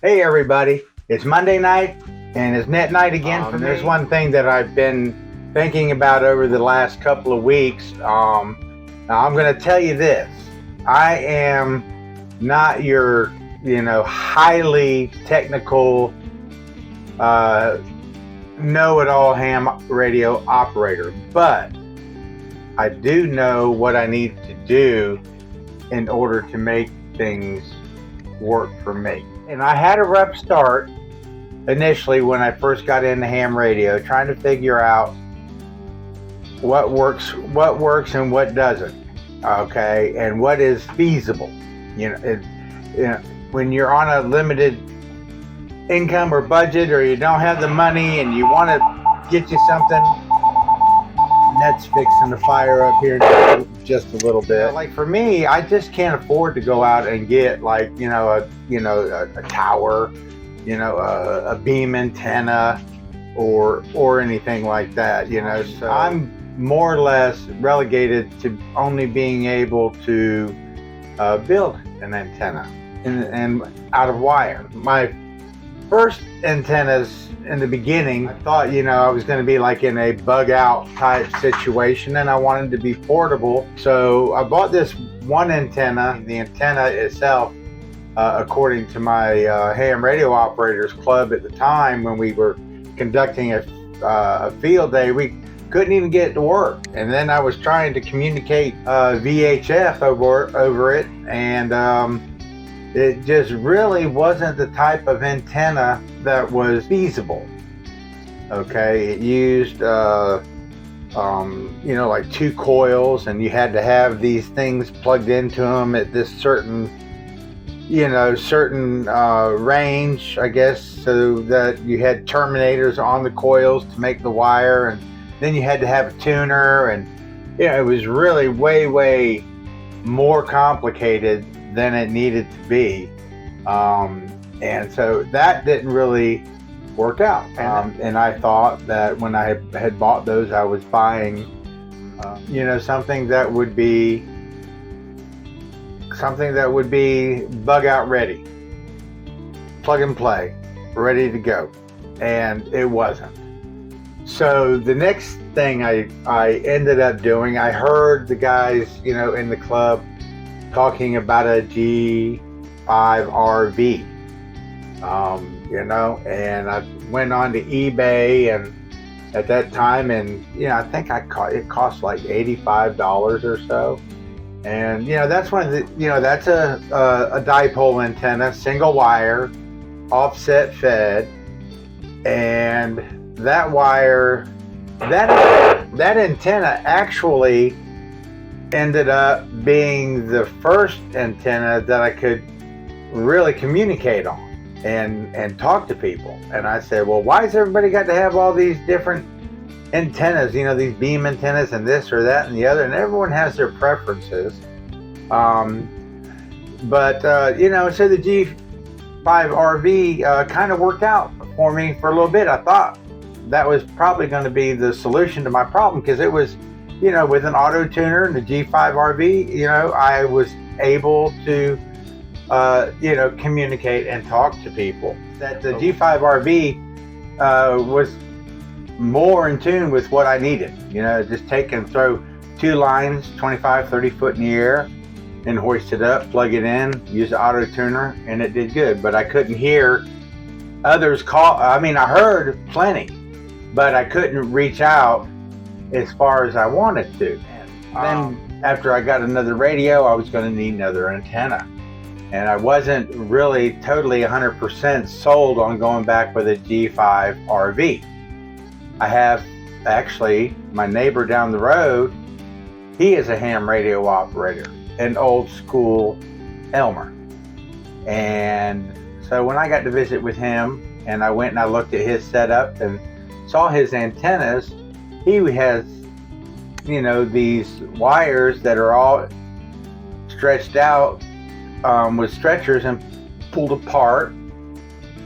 Hey everybody, it's Monday night and it's net night again for me. There's one thing that I've been thinking about over the last couple of weeks. Now I'm going to tell you this. I am not your, highly technical, know-it-all ham radio operator, but I do know what I need to do in order to make things work for me. And I had a rough start initially when I first got into ham radio, trying to figure out what works and what doesn't, okay, and what is feasible. When you're on a limited income or budget, or you don't have the money and you want to get you something, net's fixing to fire up here just a little bit. Like for me, I just can't afford to go out and get a tower, a beam antenna, or anything like that. So I'm more or less relegated to only being able to build an antenna and out of wire. My first antennas in the beginning, I thought, I was going to be like in a bug out type situation, and I wanted to be portable. So I bought this one antenna. The antenna itself, according to my ham radio operators club at the time, when we were conducting a field day, we couldn't even get it to work. And then I was trying to communicate VHF over it, and it just really wasn't the type of antenna that was feasible. Okay, it used like 2 coils, and you had to have these things plugged into them at this certain range, I guess, so that you had terminators on the coils to make the wire, and then you had to have a tuner, and it was really way more complicated than it needed to be, and so that didn't really work out. And I thought that when I had bought those, I was buying, something that would be bug out ready, plug and play, ready to go, and it wasn't. So the next thing I ended up doing, I heard the guys, in the club talking about a G5RV, and I went on to eBay, and at that time, and I think it cost like $85 or so, and that's one of the that's a dipole antenna, single wire, offset fed, and that wire, that antenna actually ended up being the first antenna that I could really communicate on and talk to people. And I said, well, why has everybody got to have all these different antennas, these beam antennas and this or that and the other, and everyone has their preferences. So the G5RV kind of worked out for me for a little bit. I thought that was probably going to be the solution to my problem, because it was, with an auto tuner and the G5RV, I was able to, communicate and talk to people. That the G5RV was more in tune with what I needed. Just take and throw 2 lines, 25, 30 foot in the air, and hoist it up, plug it in, use the auto tuner, and it did good. But I couldn't hear others call. I heard plenty, but I couldn't reach out as far as I wanted to. Then after I got another radio, I was going to need another antenna. And I wasn't really totally 100% sold on going back with a G5RV. I have actually my neighbor down the road. He is a ham radio operator, an old school Elmer. And so when I got to visit with him, and I went and I looked at his setup and saw his antennas, he has, these wires that are all stretched out with stretchers and pulled apart.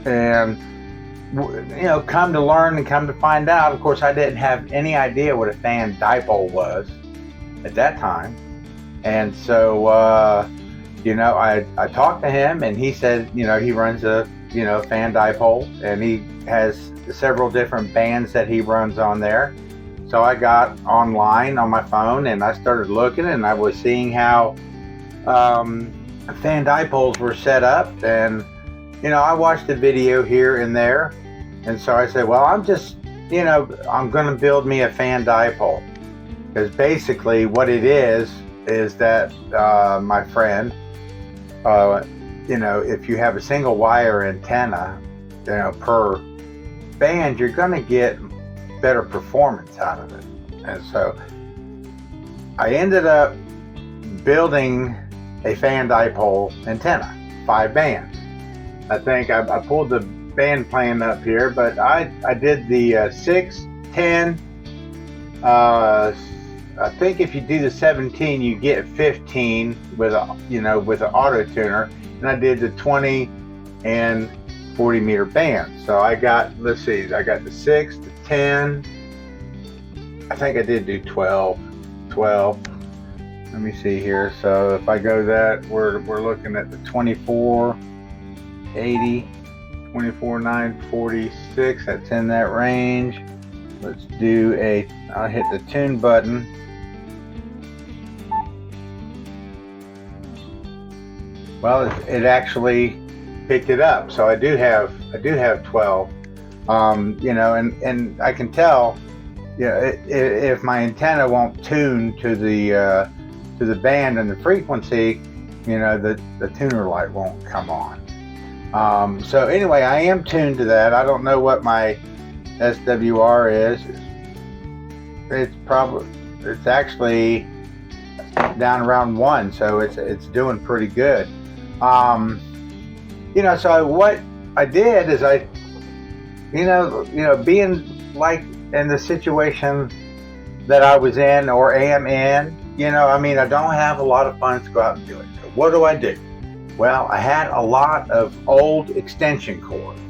And, come to learn and come to find out, of course, I didn't have any idea what a fan dipole was at that time. And so, I talked to him, and he said, he runs a, fan dipole, and he has several different bands that he runs on there. So I got online on my phone and I started looking, and I was seeing how fan dipoles were set up, and I watched a video here and there, and so I said, well, I'm going to build me a fan dipole, because basically what it is that my friend, if you have a single wire antenna, per band, you're going to get better performance out of it. And so I ended up building a fan dipole antenna, 5 bands. I think I pulled the band plan up here, but I did the 6, 10. I think if you do the 17, you get 15 with with an auto tuner, and I did the 20 and 40 meter band. So I got, let's see, I got the 6, the 10. I think I did do 12. Let me see here. So if I go that, we're looking at the 24, 80, 24, 946. That's in that range. Let's do I'll hit the tune button. Well, it actually picked it up. So I do have 12. And I can tell, if my antenna won't tune to the band and the frequency, the tuner light won't come on. So anyway, I am tuned to that. I don't know what my SWR is. It's actually down around 1, so it's doing pretty good. So what I did is being like in the situation that I was in or am in, I don't have a lot of funds to go out and do it. So what do? Well, I had a lot of old extension cords.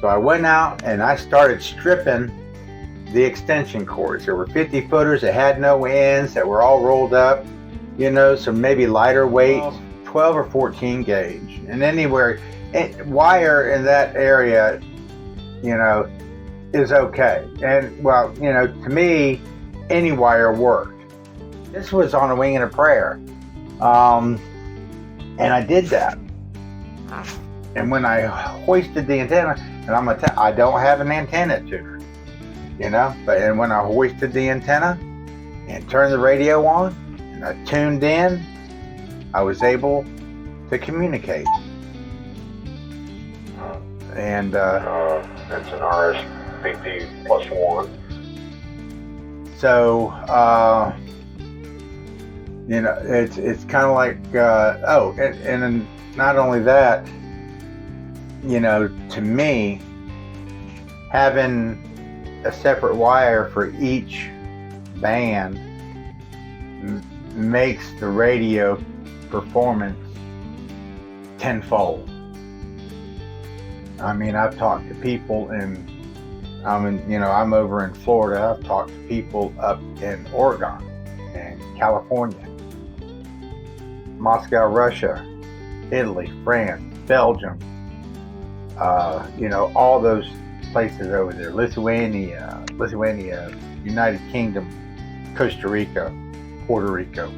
So I went out and I started stripping the extension cords. There were 50 footers that had no ends, that were all rolled up, some maybe lighter weight, 12 or 14 gauge. And anywhere, wire in that area, is okay. And well, to me, any wire worked. This was on a wing and a prayer. And I did that. And when I hoisted the antenna, and I don't have an antenna tuner, and when I hoisted the antenna and turned the radio on and I tuned in, I was able to communicate. And it's an RSVP +1. So it's kind of like and not only that, to me, having a separate wire for each band makes the radio performance tenfold. I've talked to people I'm over in Florida. I've talked to people up in Oregon and California, Moscow, Russia, Italy, France, Belgium, all those places over there, Lithuania, United Kingdom, Costa Rica, Puerto Rico.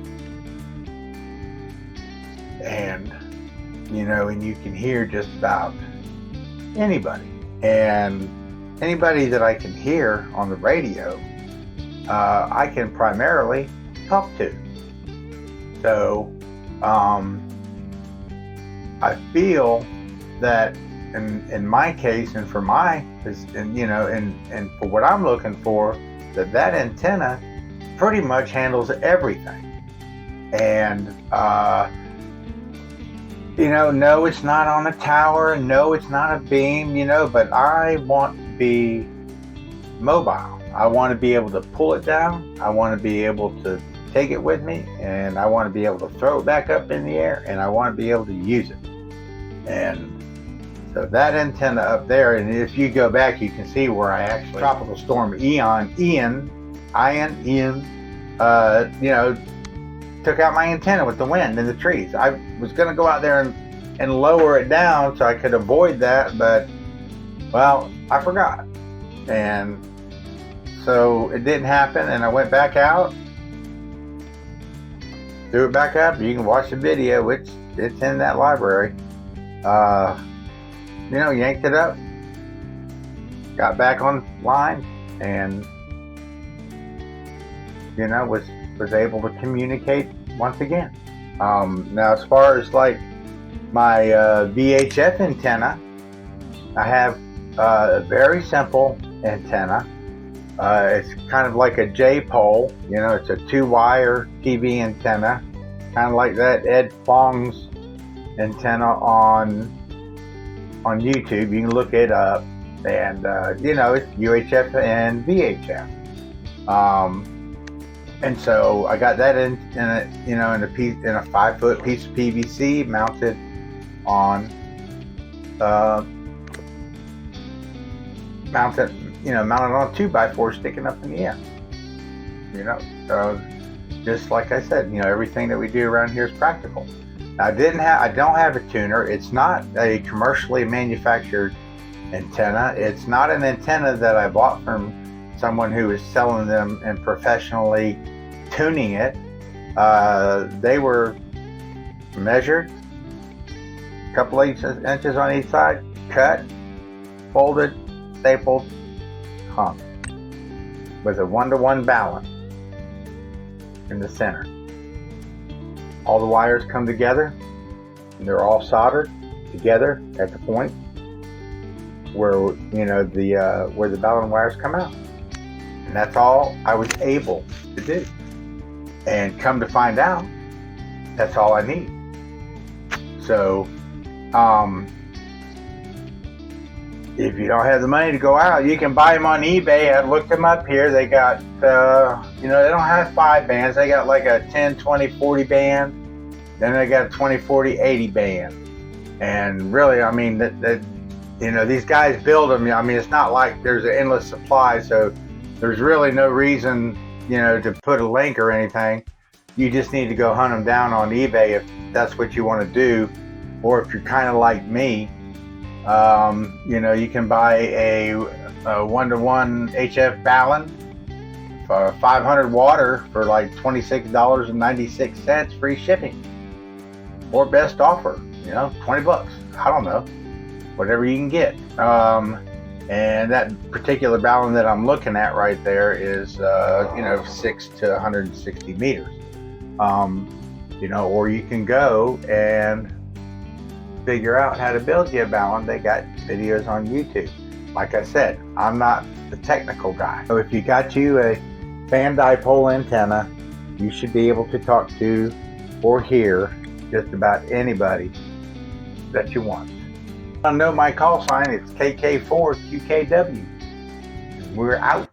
And, and you can hear just about anybody. And anybody that I can hear on the radio, I can primarily talk to. So, I feel that in my case, and for and for what I'm looking for, that antenna pretty much handles everything. And no, it's not on a tower, no, it's not a beam, but I want to be mobile. I want to be able to pull it down. I want to be able to take it with me, and I want to be able to throw it back up in the air, and I want to be able to use it. And so that antenna up there, and if you go back, you can see where I actually, Tropical Storm Ian, took out my antenna with the wind and the trees. I was going to go out there and and lower it down so I could avoid that, but well, I forgot. And so it didn't happen, and I went back out, threw it back up. You can watch the video, which it's in that library. Yanked it up, got back online, and was able to communicate once again. Now, as far as like my VHF antenna, I have a very simple antenna. It's kind of like a J-pole. It's a 2-wire TV antenna, kind of like that Ed Fong's antenna on YouTube. You can look it up, and it's UHF and VHF. And so I got that in a 5-foot piece of PVC mounted on mounted on a 2x4 sticking up in the air. So just like I said, everything that we do around here is practical. Now, I don't have a tuner. It's not a commercially manufactured antenna. It's not an antenna that I bought from someone who is selling them and professionally tuning it. They were measured, a couple inches on each side, cut, folded, stapled, hung with a 1-to-1 balance in the center. All the wires come together, and they're all soldered together at the point where where the balun wires come out. And that's all I was able to do. And come to find out, that's all I need. So, if you don't have the money to go out, you can buy them on eBay. I looked them up here. They got, they don't have 5 bands. They got like a 10, 20, 40 band. Then they got a 20, 40, 80 band. And really, I mean, these guys build them. I mean, it's not like there's an endless supply. So there's really no reason, to put a link or anything. You just need to go hunt them down on eBay if that's what you want to do. Or if you're kind of like me, you can buy a 1-to-1 HF balun for 500 water for like $26.96 free shipping, or best offer, $20. I don't know, whatever you can get. And that particular balun that I'm looking at right there is 6 to 160 meters. Or you can go and figure out how to build you a balun. They got videos on YouTube. Like I said, I'm not the technical guy. So if you got you a fan dipole antenna, you should be able to talk to or hear just about anybody that you want. I know my call sign, it's KK4QKW. We're out.